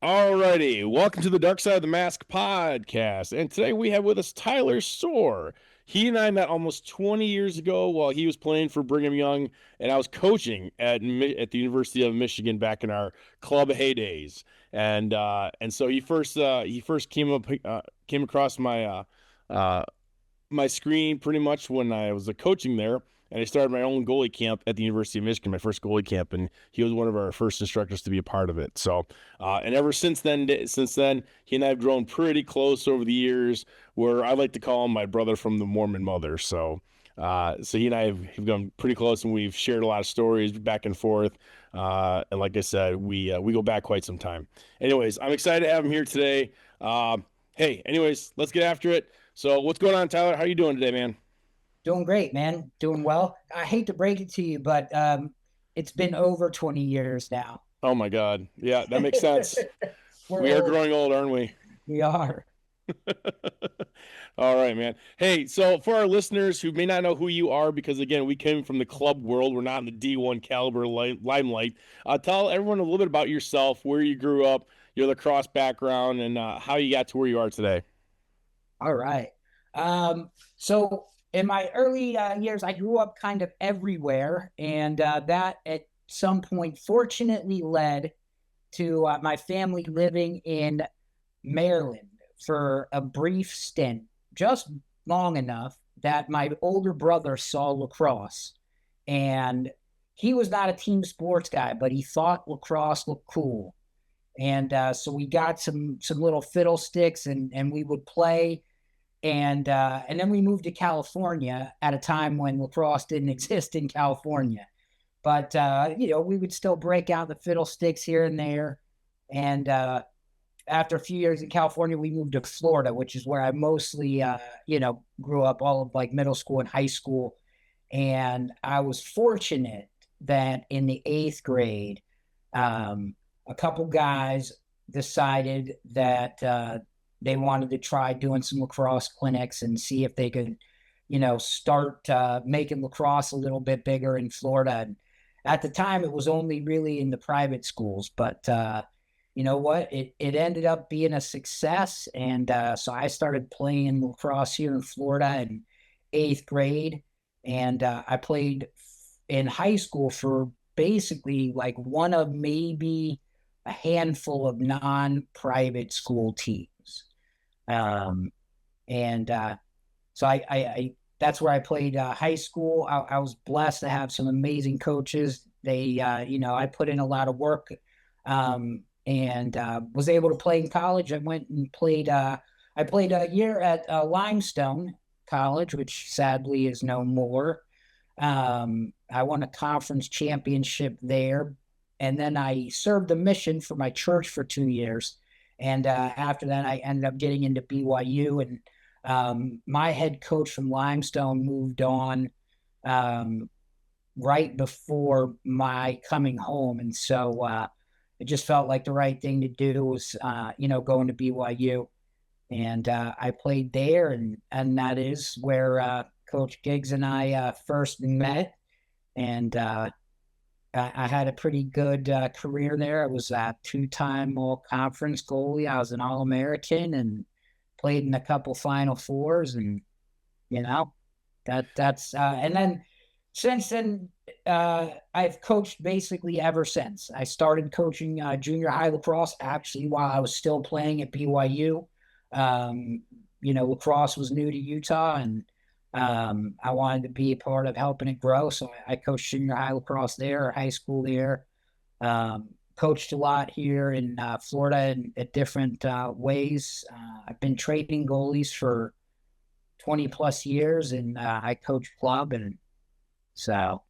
Alrighty, welcome to the Dark Side of the Mask podcast. And today we have with us Tyler Soar. He and I met almost 20 years ago while he was playing for Brigham Young, and I was coaching at the University of Michigan back in our club heydays. And so he first came across uh, my screen pretty much when I was coaching there, and I started my own goalie camp at the University of Michigan, my first goalie camp, and he was one of our first instructors to be a part of it. So, and ever since then, he and I have grown pretty close over the years. Where I like to call him my brother from the Mormon mother. So he and I have gone pretty close, and we've shared a lot of stories back and forth. And like I said, we go back quite some time. Anyways, I'm excited to have him here today. Hey, anyways, let's get after it. So what's going on, Tyler? How you doing today, man? Doing great, man. Doing well. I hate to break it to you, but it's been over 20 years now. Oh my God. Yeah, that makes sense. We're We are old. growing old, aren't we? We are. All right, man. Hey, so for our listeners who may not know who you are, because again, we came from the club world, we're not in the D1 caliber limelight. Tell everyone a little bit about yourself, where you grew up, your lacrosse background, and how you got to where you are today. All right. So in my early years, I grew up kind of everywhere, and that at some point fortunately led to my family living in Maryland for a brief stint, just long enough that my older brother saw lacrosse. And he was not a team sports guy, but he thought lacrosse looked cool. And so we got some little fiddlesticks and we would play. And then we moved to California at a time when lacrosse didn't exist in California. But we would still break out the fiddlesticks here and there. And after a few years in California, we moved to Florida, which is where I mostly, grew up all of like middle school and high school. And I was fortunate that in the eighth grade, a couple guys decided that they wanted to try doing some lacrosse clinics and see if they could, start making lacrosse a little bit bigger in Florida. And at the time, it was only really in the private schools, but you know what? It ended up being a success. And so I started playing lacrosse here in Florida in eighth grade. And I played in high school for basically like one of maybe a handful of non-private school teams. Um, and so I that's where I played high school. I was blessed to have some amazing coaches. I put in a lot of work and was able to play in college. I went and played. I played a year at Limestone College, which sadly is no more. I won a conference championship there, and then I served a mission for my church for 2 years. And after that, I ended up getting into BYU, and my head coach from Limestone moved on right before my coming home, and so it just felt like the right thing to do was, going to BYU, and I played there, and that is where Coach Giggs and I first met, and I had a pretty good career there. I was a two-time all-conference goalie. I was an All-American and played in a couple Final Fours, and you know that's and then since then I've coached basically ever since. I started coaching junior high lacrosse actually while I was still playing at BYU. Um, Lacrosse was new to Utah, and I wanted to be a part of helping it grow. So I coached junior high lacrosse there, high school there. Coached a lot here in Florida in at different ways. I've been training goalies for 20 plus years, and I coach club, and so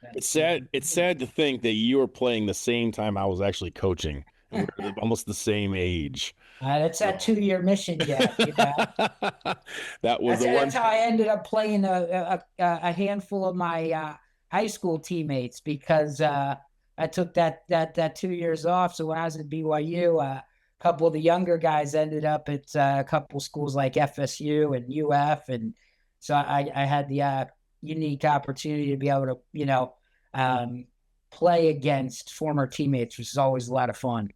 It's that's sad. It's sad to think that you were playing the same time I was actually coaching. And we're almost the same age. that's that So 2 year mission gap. that was That's the that's one. how I ended up playing a handful of my high school teammates because I took that 2 years off. So when I was at BYU, a couple of the younger guys ended up at a couple schools like FSU and UF, and so I had the unique opportunity to be able to um, play against former teammates, which is always a lot of fun.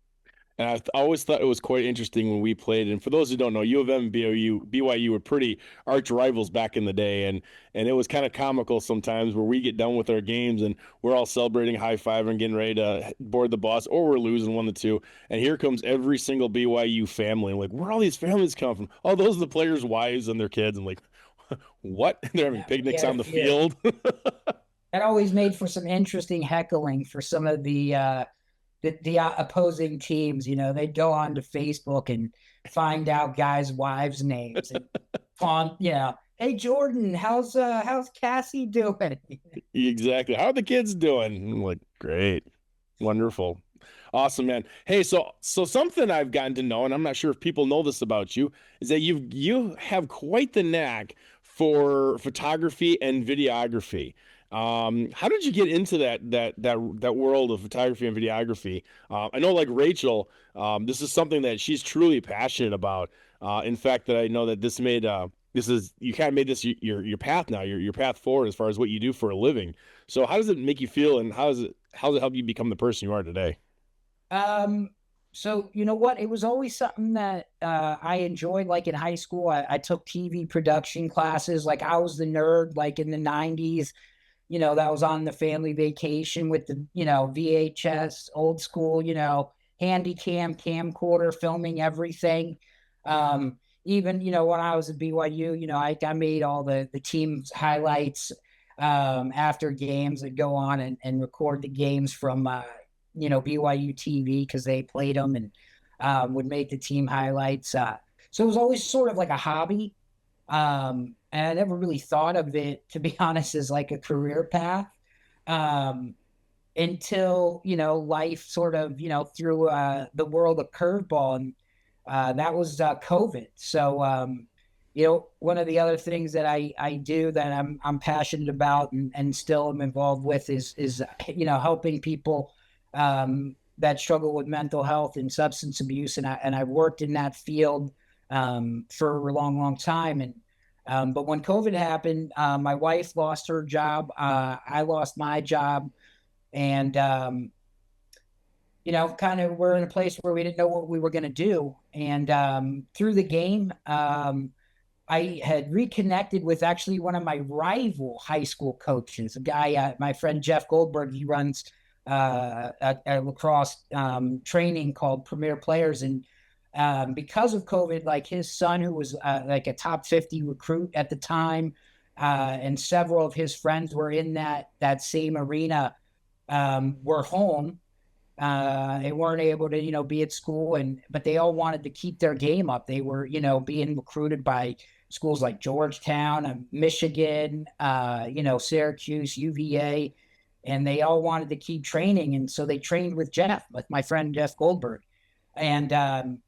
And I always thought it was quite interesting when we played. And for those who don't know, U of M and BYU were pretty arch rivals back in the day, and it was kind of comical sometimes where we get done with our games and we're all celebrating, high fiving, getting ready to board the bus, or we're losing 1-2, and here comes every single BYU family. And like, where all these families come from? Oh, those are the players' wives and their kids. I'm like, what? They're having Yeah, we picnics had a on the few. field. That always made for some interesting heckling for some of the opposing teams. You know, they'd go on to Facebook and find out guys' wives' names and on, hey Jordan, how's Cassie doing? Exactly. How are the kids doing? I'm like, great. Wonderful. Awesome, man. Hey, so something I've gotten to know, and I'm not sure if people know this about you, is that you have quite the knack for photography and videography. How did you get into that world of photography and videography? I know, like Rachel, this is something that she's truly passionate about. In fact, that I know that this is you kind of made this your path now, your path forward as far as what you do for a living. So how does it make you feel, and how does it help you become the person you are today? Um, so you know what? It was always something that I enjoyed. Like in high school, I took TV production classes. Like I was the nerd, like in the '90s. That was on the family vacation with the VHS, old school, handy camcorder, filming everything. Even when I was at BYU, I made all the team's highlights after games. That go on and record the games from BYU TV because they played them, and would make the team highlights. So it was always sort of like a hobby. And I never really thought of it, to be honest, as like a career path. Um, until, life sort of, threw the world a curveball, and that was COVID. So one of the other things that I do that I'm passionate about, and still am involved with is helping people that struggle with mental health and substance abuse, and I've worked in that field for a long time. And but when COVID happened, my wife lost her job, I lost my job, and kind of we're in a place where we didn't know what we were going to do. And through the game, I had reconnected with actually one of my rival high school coaches, a guy, my friend Jeff Goldberg. He runs a lacrosse training called Premier Players. And because of COVID, like his son, who was like a top 50 recruit at the time, and several of his friends were in that same arena, were home. They weren't able to, be at school, but they all wanted to keep their game up. They were, being recruited by schools like Georgetown, Michigan, Syracuse, UVA, and they all wanted to keep training. And so they trained with Jeff, with my friend Jeff Goldberg. And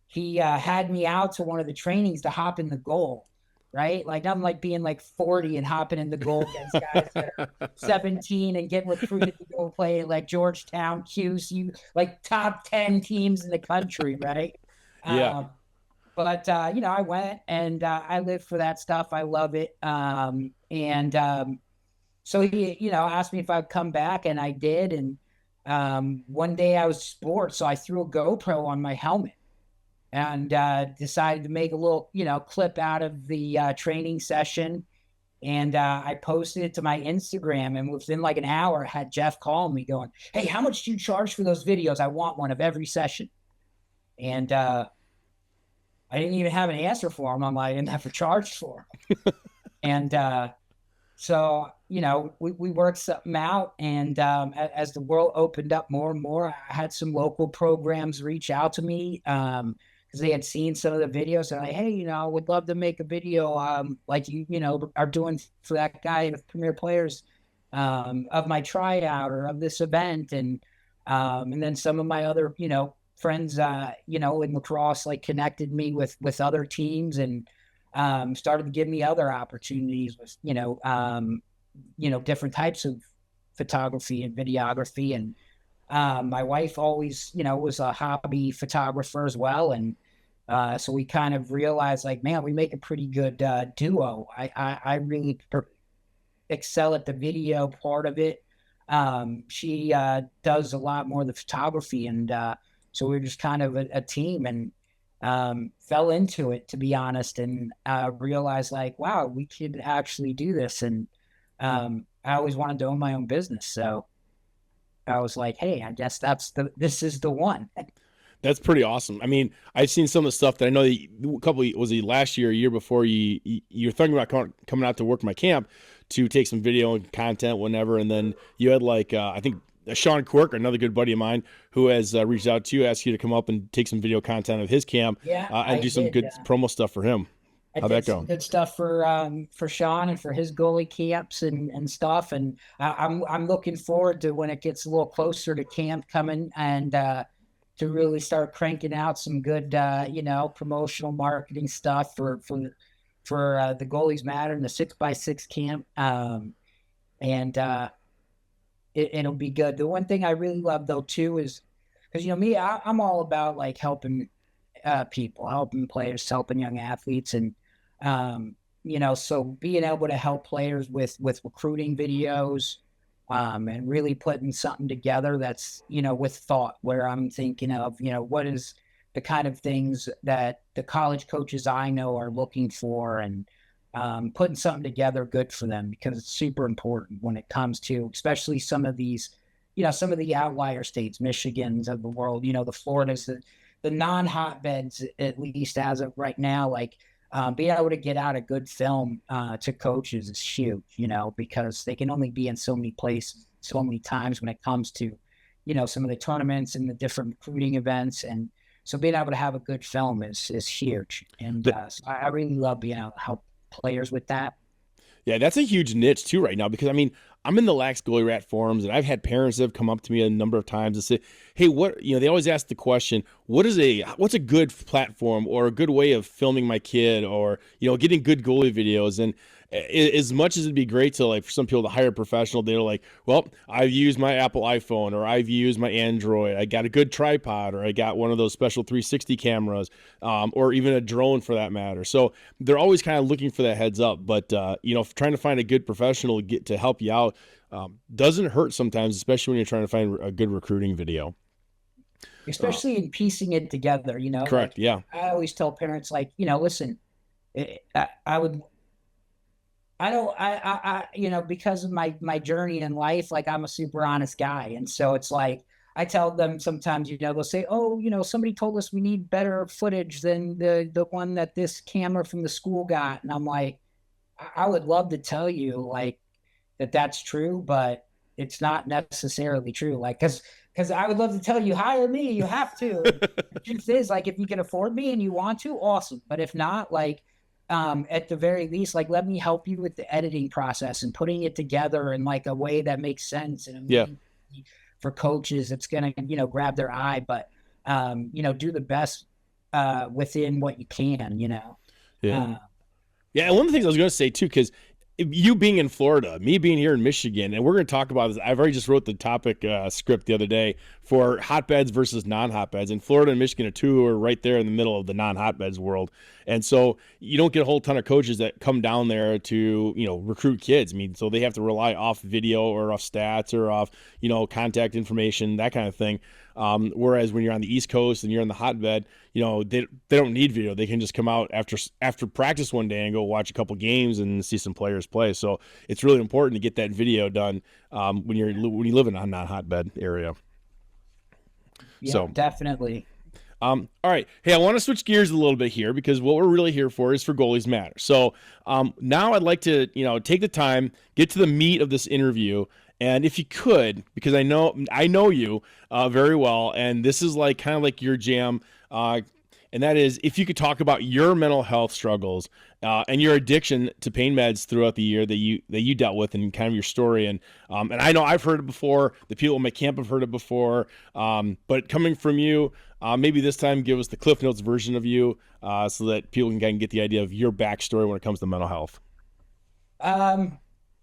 he had me out to one of the trainings to hop in the goal, right? Like nothing like being like 40 and hopping in the goal against guys that are 17 and getting recruited to go play like Georgetown, QC, like top 10 teams in the country, right? Yeah. But I went, and I live for that stuff. I love it. And so he, asked me if I'd come back, and I did. And one day I was sports, so I threw a GoPro on my helmet, and decided to make a little, clip out of the training session. And I posted it to my Instagram, and within like an hour, I had Jeff call me going, "Hey, how much do you charge for those videos? I want one of every session." And I didn't even have an answer for him. I'm like, I didn't have a charge for him. And so, we worked something out. And as the world opened up more and more, I had some local programs reach out to me because they had seen some of the videos. And like, hey, I would love to make a video like you are doing for that guy with Premier Players, of my tryout or of this event. And then some of my other, friends, in lacrosse, like connected me with other teams, and started to give me other opportunities with, different types of photography and videography. And my wife always, was a hobby photographer as well. And so we kind of realized, like, man, we make a pretty good duo. I really excel at the video part of it. She does a lot more of the photography. And So we were just kind of a team, and fell into it, to be honest, and realized like, wow, we could actually do this. And I always wanted to own my own business. So I was like, hey, I guess this is the one. That's pretty awesome. I mean, I've seen some of the stuff that I know that a couple was it last year, a year before you're thinking about coming out to work my camp to take some video and content, whenever, and then you had like I think Sean Quirk, another good buddy of mine, who has reached out to you, asked you to come up and take some video content of his camp Yeah, and I do some did. good promo stuff for him. I How'd did that some go? good stuff for Sean and for his goalie camps and stuff. And I'm looking forward to when it gets a little closer to camp coming, and to really start cranking out some good promotional marketing stuff for the Goalies Matter and the 6x6 camp. And it'll be good. The one thing I really love though too is because me, I'm all about like helping people, helping players, helping young athletes, and so being able to help players with recruiting videos, and really putting something together that's with thought, where I'm thinking of what is the kind of things that the college coaches I know are looking for, and putting something together good for them, because it's super important when it comes to especially some of these, some of the outlier states, Michigans of the world, the Floridas, the non-hotbeds, at least as of right now, like being able to get out a good film to coaches is huge, because they can only be in so many places, so many times when it comes to, some of the tournaments and the different recruiting events. And so being able to have a good film is huge. And so I really love being able to help players with that. Yeah, that's a huge niche too right now, because I mean, I'm in the Lax Goalie Rat forums, and I've had parents that have come up to me a number of times and say, "Hey, what?" They always ask the question, what's a good platform or a good way of filming my kid, or getting good goalie videos?" And as much as it'd be great to, like, for some people to hire a professional, they're like, "Well, I've used my Apple iPhone, or I've used my Android. I got a good tripod, or I got one of those special 360 cameras, or even a drone for that matter." So they're always kind of looking for that heads up. But trying to find a good professional to help you out doesn't hurt sometimes, especially when you're trying to find a good recruiting video. Especially in piecing it together, Correct. like Yeah. I always tell parents, like, listen, I would, I don't, because of my journey in life, like I'm a super honest guy. And so it's like, I tell them sometimes, they'll say, oh, somebody told us we need better footage than the one that this camera from the school got. And I'm like, I would love to tell you like that's true, but it's not necessarily true. Like, cause I would love to tell you, hire me, you have to. And the truth is, like, if you can afford me and you want to, awesome. But if not, like, at the very least, like, let me help you with the editing process and putting it together in like a way that makes sense, and Yeah. for coaches, it's gonna, grab their eye, but do the best within what you can, Yeah. Uh, Yeah, and one of the things I was going to say too, because you being in Florida, me being here in Michigan, and we're going to talk about this. I've already just wrote the topic script the other day for hotbeds versus non-hotbeds. And Florida and Michigan are two who are right there in the middle of the non-hotbeds world. And so you don't get a whole ton of coaches that come down there to, recruit kids. I mean, so they have to rely off video or off stats or off, contact information, that kind of thing. Whereas when you're on the East Coast and you're in the hotbed, they don't need video. They can just come out after practice one day and go watch a couple games and see some players play. So it's really important to get that video done when you live in a non-hotbed area. yeah, So definitely. all right. Hey, I want to switch gears a little bit here, because what we're really here for is for Goalies Matter. So now I'd like to, take the time, get to the meat of this interview. And if you could, because I know you very well, and this is like kind of like your jam, and that is if you could talk about your mental health struggles and your addiction to pain meds throughout the year that you dealt with, and kind of your story. And I know I've heard it before. The people in my camp have heard it before. But coming from you, maybe this time give us the Cliff Notes version of you, so that people can kind of get the idea of your backstory when it comes to mental health.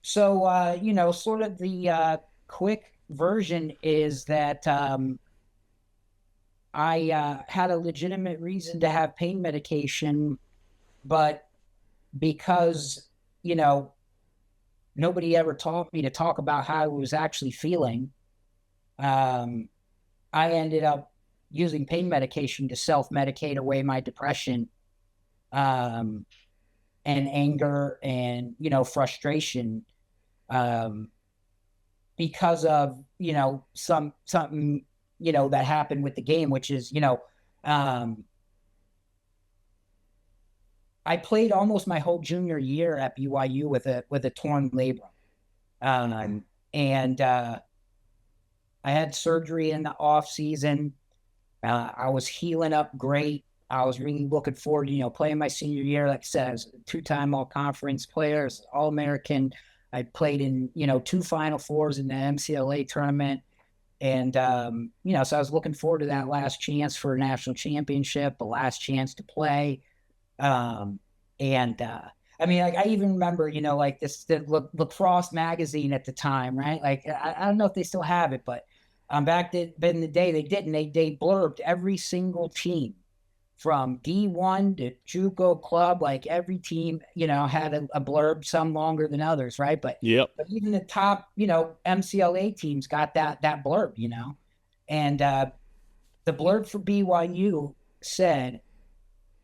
So, sort of the quick version is that I had a legitimate reason to have pain medication, but because, nobody ever taught me to talk about how I was actually feeling, I ended up using pain medication to self-medicate away my depression, and anger and, frustration, because of, something, that happened with the game, which is, I played almost my whole junior year at BYU with a torn labrum. And I had surgery in the off season. I was healing up great. I was really looking forward to, playing my senior year. Like I said, I was a 2-time all-conference player, All-American. I played in, 2 Final Fours in the MCLA tournament. And, so I was looking forward to that last chance for a national championship, the last chance to play. I mean, like, I even remember, like the Lacrosse magazine at the time, right? Like, I don't know if they still have it, but back in the day, they didn't. They blurbed every single team from D1 to JUCO club. Like, every team, had a blurb, some longer than others, right? But even the top, MCLA teams got that blurb, and the blurb for BYU said,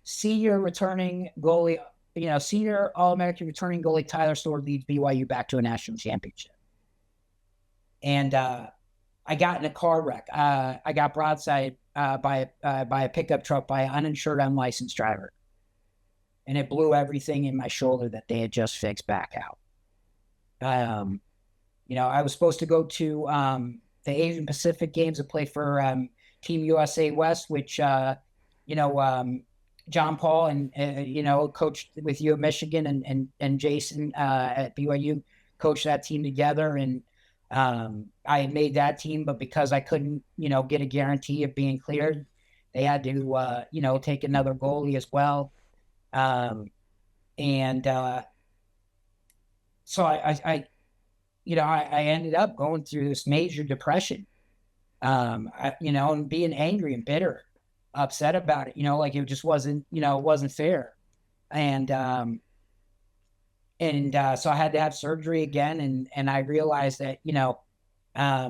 senior returning goalie, senior All-American returning goalie Tyler Storer leads BYU back to a national championship. And I got in a car wreck. I got broadside by a pickup truck by an uninsured, unlicensed driver. And it blew everything in my shoulder that they had just fixed back out. I was supposed to go to the Asian Pacific Games and play for Team USA West, which, John Paul and, coached with U of Michigan, and Jason at BYU coached that team together. And I had made that team, but because I couldn't, get a guarantee of being cleared, they had to, take another goalie as well. So I ended up going through this major depression, and being angry and bitter, upset about it, like it just wasn't, it wasn't fair. And so I had to have surgery again. And I realized that, I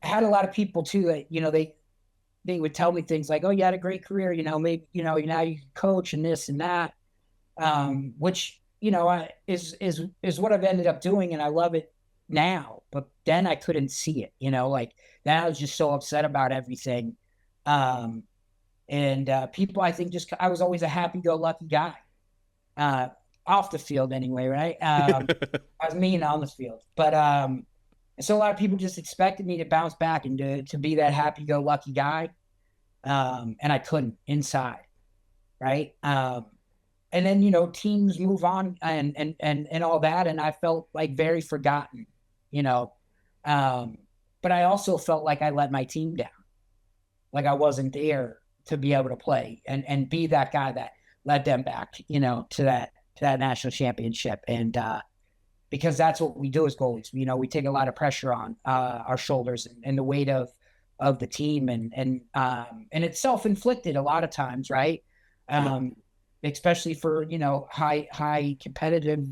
had a lot of people too that, they would tell me things like, oh, you had a great career, maybe, now you can coach and this and that, which, is what I've ended up doing. And I love it now, but then I couldn't see it, like then I was just so upset about everything. People, I think, I was always a happy-go-lucky guy, off the field anyway, right? I was mean on the field, but so a lot of people just expected me to bounce back and to be that happy-go-lucky guy, and I couldn't inside, right? And then teams move on and all that, and I felt like very forgotten, but I also felt like I let my team down. Like I wasn't there to be able to play and be that guy that led them back, to that national championship. And because that's what we do as goalies, we take a lot of pressure on our shoulders and the weight of the team, and it's self-inflicted a lot of times, right? Especially for high competitive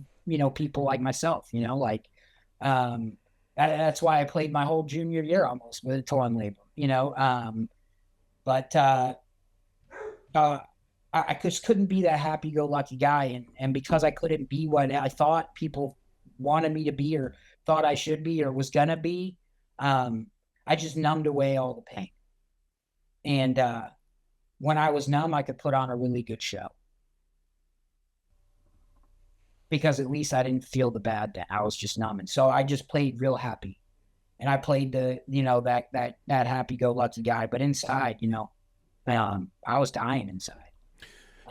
people like myself, that's why I played my whole junior year almost with a torn labrum, But I just couldn't be that happy-go-lucky guy. And because I couldn't be what I thought people wanted me to be or thought I should be or was going to be, I just numbed away all the pain. And when I was numb, I could put on a really good show. Because at least I didn't feel the bad that I was just numb. And so I just played real happy. And I played that happy-go-lucky guy, but inside, I was dying inside.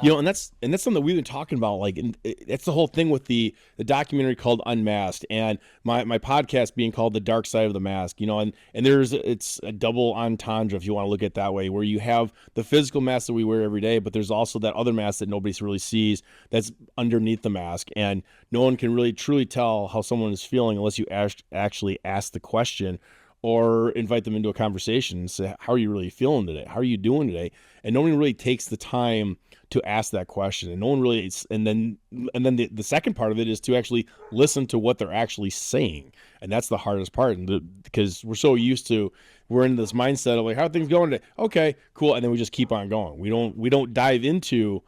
And that's something we've been talking about. Like, and it's the whole thing with the documentary called Unmasked, and my podcast being called The Dark Side of the Mask. And it's a double entendre, if you want to look at it that way, where you have the physical mask that we wear every day, but there's also that other mask that nobody really sees that's underneath the mask, and no one can really truly tell how someone is feeling unless you actually ask the question, or invite them into a conversation and say, how are you really feeling today? How are you doing today? And no one really takes the time to ask that question. And no one really, and then the second part of it is to actually listen to what they're actually saying. And that's the hardest part. Because we're so used to, we're in this mindset of like, how are things going today? Okay, cool. And then we just keep on going. We don't dive into,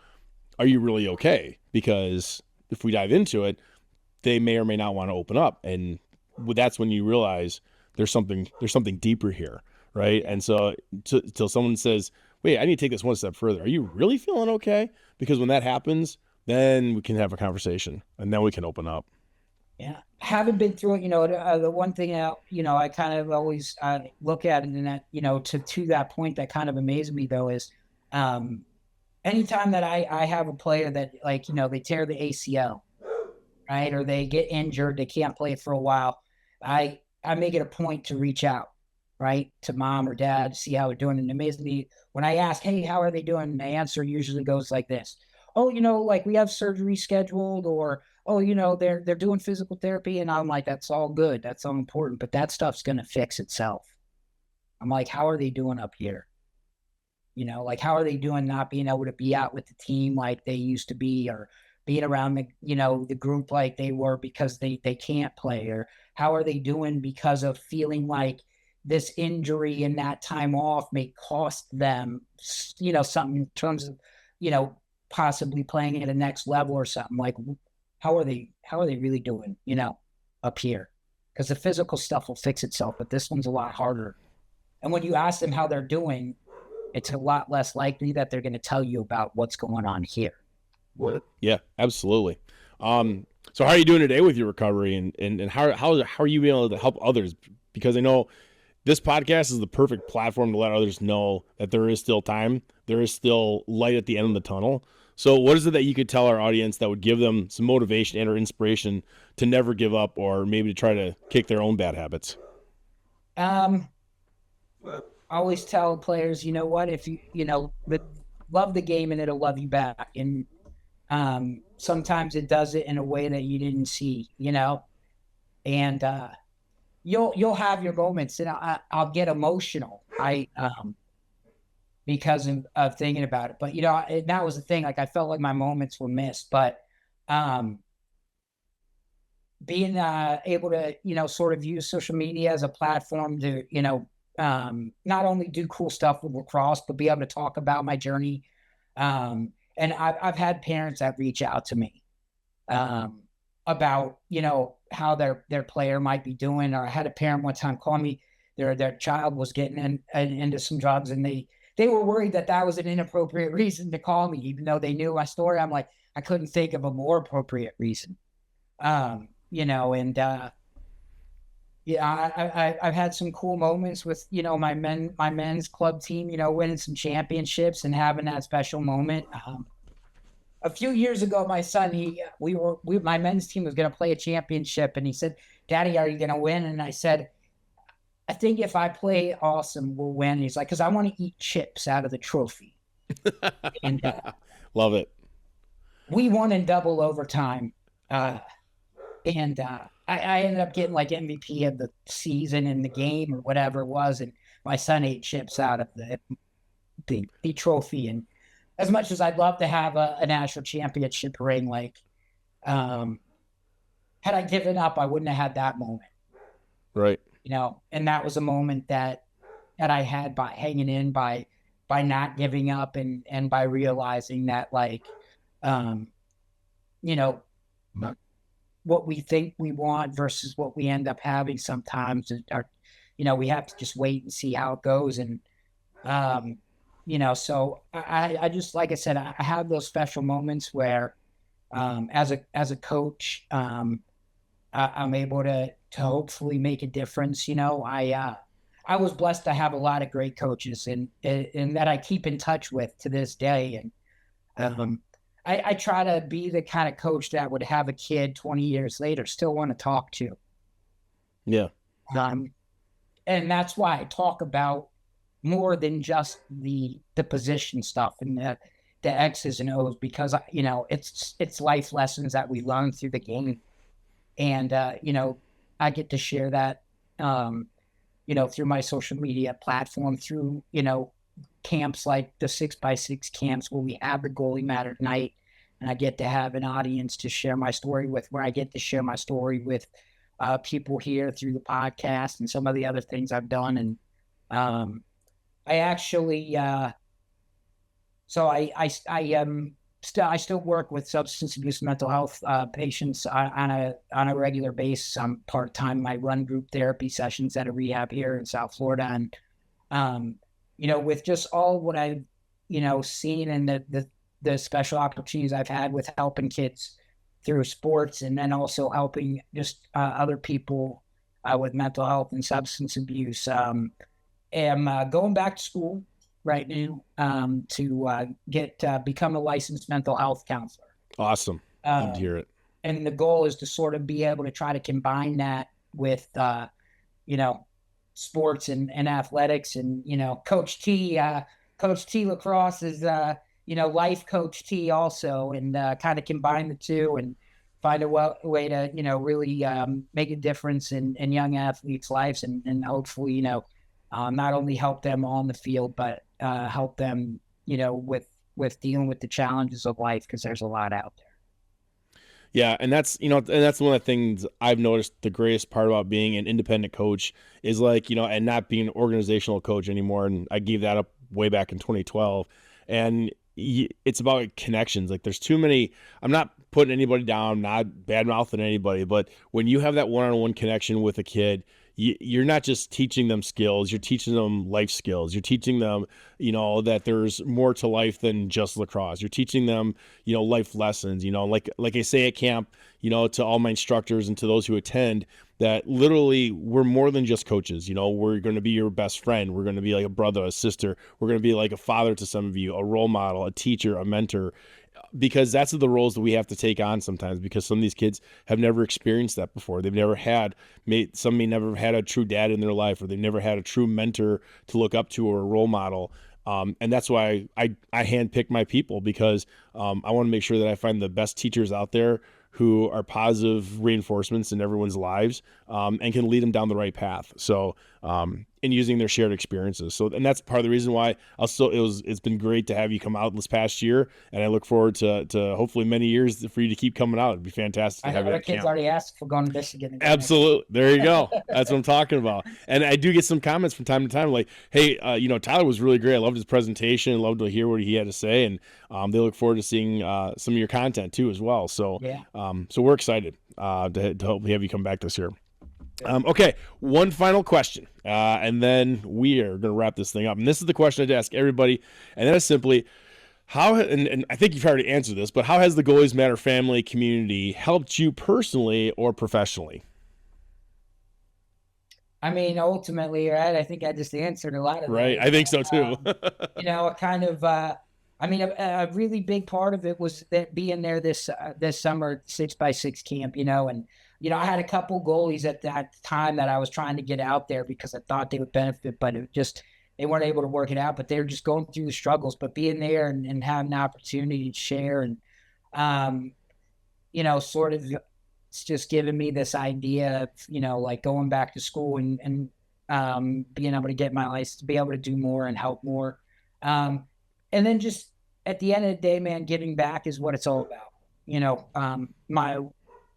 are you really okay? Because if we dive into it, they may or may not want to open up. And that's when you realize there's something deeper here, right? And so till someone says, wait, I need to take this one step further. Are you really feeling okay? Because when that happens, then we can have a conversation and then we can open up. Yeah. Haven't been through it, the one thing I kind of always look at it, and that, to that point, that kind of amazes me though, is anytime that I have a player that, like, they tear the ACL, right? Or they get injured, they can't play for a while. I make it a point to reach out, right, to mom or dad, to see how they're doing. And it amazes me when I ask, hey, how are they doing? The answer usually goes like this: oh, like we have surgery scheduled, or, oh, they're doing physical therapy. And I'm like, that's all good. That's all important. But that stuff's going to fix itself. I'm like, how are they doing up here? Like, how are they doing not being able to be out with the team like they used to be, or being around the group like they were because they can't play? Or how are they doing because of feeling like this injury and that time off may cost them, something in terms of, possibly playing at a next level or something? Like, how are they really doing, up here? Because the physical stuff will fix itself, but this one's a lot harder. And when you ask them how they're doing, it's a lot less likely that they're going to tell you about what's going on here. Yeah, absolutely. So how are you doing today with your recovery, and how are you being able to help others? Because I know this podcast is the perfect platform to let others know that there is still time, there is still light at the end of the tunnel. So what is it that you could tell our audience that would give them some motivation and or inspiration to never give up, or maybe to try to kick their own bad habits? I always tell players, what, if but love the game and it'll love you back. And sometimes it does it in a way that you didn't see, and you'll have your moments, and I'll get emotional. Because of thinking about it. But, that was the thing. Like, I felt like my moments were missed, but being able to, sort of use social media as a platform to, not only do cool stuff with lacrosse, but be able to talk about my journey. And I've had parents that reach out to me about, how their player might be doing. Or I had a parent one time call me, their child was getting into some drugs, and they were worried that was an inappropriate reason to call me, even though they knew my story. I'm like, I couldn't think of a more appropriate reason. And I've had some cool moments with, my men's club team, winning some championships and having that special moment. A few years ago, my son, my men's team was going to play a championship, and he said, "Daddy, are you going to win?" And I said, "I think if I play awesome, we'll win." He's like, "Because I want to eat chips out of the trophy." And love it. We won in double overtime. I ended up getting like MVP of the season in the game or whatever it was. And my son ate chips out of the trophy. And as much as I'd love to have a national championship ring, like, had I given up, I wouldn't have had that moment. Right. And that was a moment that I had by hanging in, by not giving up, and by realizing that, like, what we think we want versus what we end up having sometimes we have to just wait and see how it goes. And, so I just, like I said, I have those special moments where, as a coach, I'm able to hopefully make a difference. I was blessed to have a lot of great coaches and that I keep in touch with to this day. And I try to be the kind of coach that would have a kid 20 years later still want to talk to. Yeah. And that's why I talk about more than just the position stuff and the X's and O's, because it's life lessons that we learn through the game. And I get to share that through my social media platform, through, camps like the 6x6 camps where we have the Goalie Matter night. And I get to have an audience to share my story with, where I get to share my story with people here through the podcast and some of the other things I've done. And I actually, so I still work with substance abuse, mental health patients on a regular basis. I'm part-time. I run group therapy sessions at a rehab here in South Florida. And, with just all what I've, seen and the special opportunities I've had with helping kids through sports, and then also helping just other people with mental health and substance abuse. Am going back to school right now to become a licensed mental health counselor. Awesome. Love to hear it. And the goal is to sort of be able to try to combine that with, sports and athletics. And, Coach T Lacrosse is, life coach T also, and kind of combine the two and find a way to, really make a difference in young athletes' lives, and hopefully, not only help them on the field, but help them, with dealing with the challenges of life, because there's a lot out there. Yeah, and that's one of the things I've noticed. The greatest part about being an independent coach is and not being an organizational coach anymore. And I gave that up way back in 2012. And it's about connections. Like, there's too many. I'm not putting anybody down, not bad mouthing anybody, but when you have that one-on-one connection with a kid, you're not just teaching them skills, you're teaching them life skills. You're teaching them, that there's more to life than just lacrosse. You're teaching them, life lessons, like I say at camp, to all my instructors and to those who attend, that literally we're more than just coaches. We're going to be your best friend. We're going to be like a brother, a sister. We're going to be like a father to some of you, a role model, a teacher, a mentor, because that's the roles that we have to take on sometimes, because some of these kids have never experienced that before. They've never had, some may never have had a true dad in their life, or they've never had a true mentor to look up to, or a role model. And that's why I handpick my people, because I want to make sure that I find the best teachers out there who are positive reinforcements in everyone's lives, and can lead them down the right path. So, and using their shared experiences. So, and that's part of the reason why it's been great to have you come out this past year. And I look forward to hopefully many years for you to keep coming out. It'd be fantastic to have you at kids camp. Already asked for going to Michigan. Absolutely. There you go. That's what I'm talking about. And I do get some comments from time to time, like, hey, Tyler was really great. I loved his presentation. I loved to hear what he had to say. And they look forward to seeing some of your content too, as well. So, yeah. So we're excited to hopefully have you come back this year. Okay, one final question, and then we are going to wrap this thing up. And this is the question I'd ask everybody, and that is simply, and I think you've already answered this, but how has the Goalies Matter family community helped you personally or professionally? I mean, ultimately, right, I think I just answered a lot of right. that. I think so too. A really big part of it was that being there this summer, 6x6 camp, and I had a couple goalies at that time that I was trying to get out there because I thought they would benefit, but they weren't able to work it out. But they were just going through the struggles. But being there and having the opportunity to share, and sort of, it's just giving me this idea of like going back to school and being able to get my license, to be able to do more and help more. And then just at the end of the day, man, giving back is what it's all about.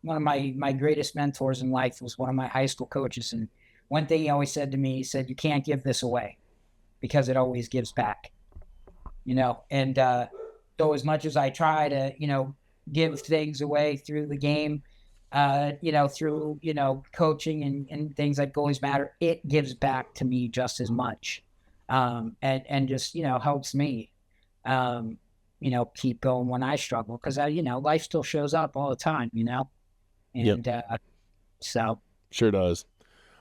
One of my greatest mentors in life was one of my high school coaches. And one thing he always said to me, he said, you can't give this away because it always gives back, And so as much as I try to, give things away through the game, through, coaching and things like Goalies Matter, it gives back to me just as much. And just, helps me, keep going when I struggle, because life still shows up all the time, And so sure does.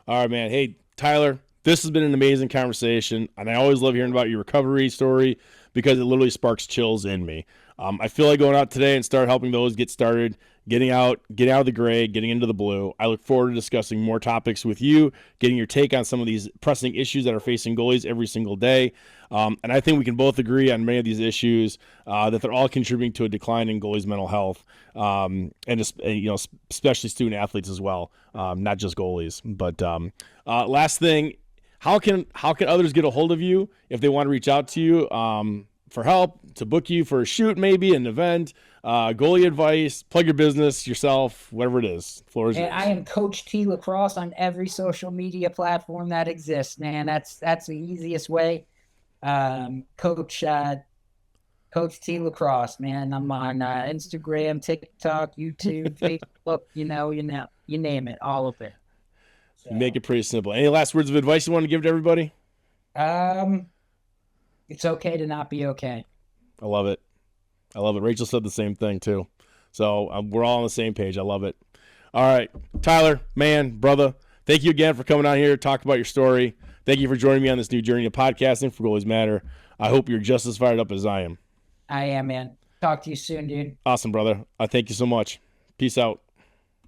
All right, man. Hey, Tyler, this has been an amazing conversation, and I always love hearing about your recovery story, because it literally sparks chills in me. I feel like going out today and start helping those get started, getting out of the gray, getting into the blue. I look forward to discussing more topics with you, getting your take on some of these pressing issues that are facing goalies every single day. And I think we can both agree on many of these issues, that they're all contributing to a decline in goalies' mental health, and especially student athletes as well, not just goalies. But last thing, how can others get a hold of you if they want to reach out to you for help, to book you for a shoot, maybe an event, goalie advice, plug your business, yourself, whatever it is. Floor is yours. And I am Coach T Lacrosse on every social media platform that exists, man. That's the easiest way. Coach T Lacrosse, man. I'm on Instagram, TikTok, YouTube, Facebook. You name it, all of it. So, you make it pretty simple. Any last words of advice you want to give to everybody? It's okay to not be okay. I love it. Rachel said the same thing too. So we're all on the same page. I love it. All right, Tyler, man, brother, thank you again for coming out here, talk about your story. Thank you for joining me on this new journey of podcasting for Goalies Matter. I hope you're just as fired up as I am. I am, man. Talk to you soon, dude. Awesome, brother. Thank you so much. Peace out.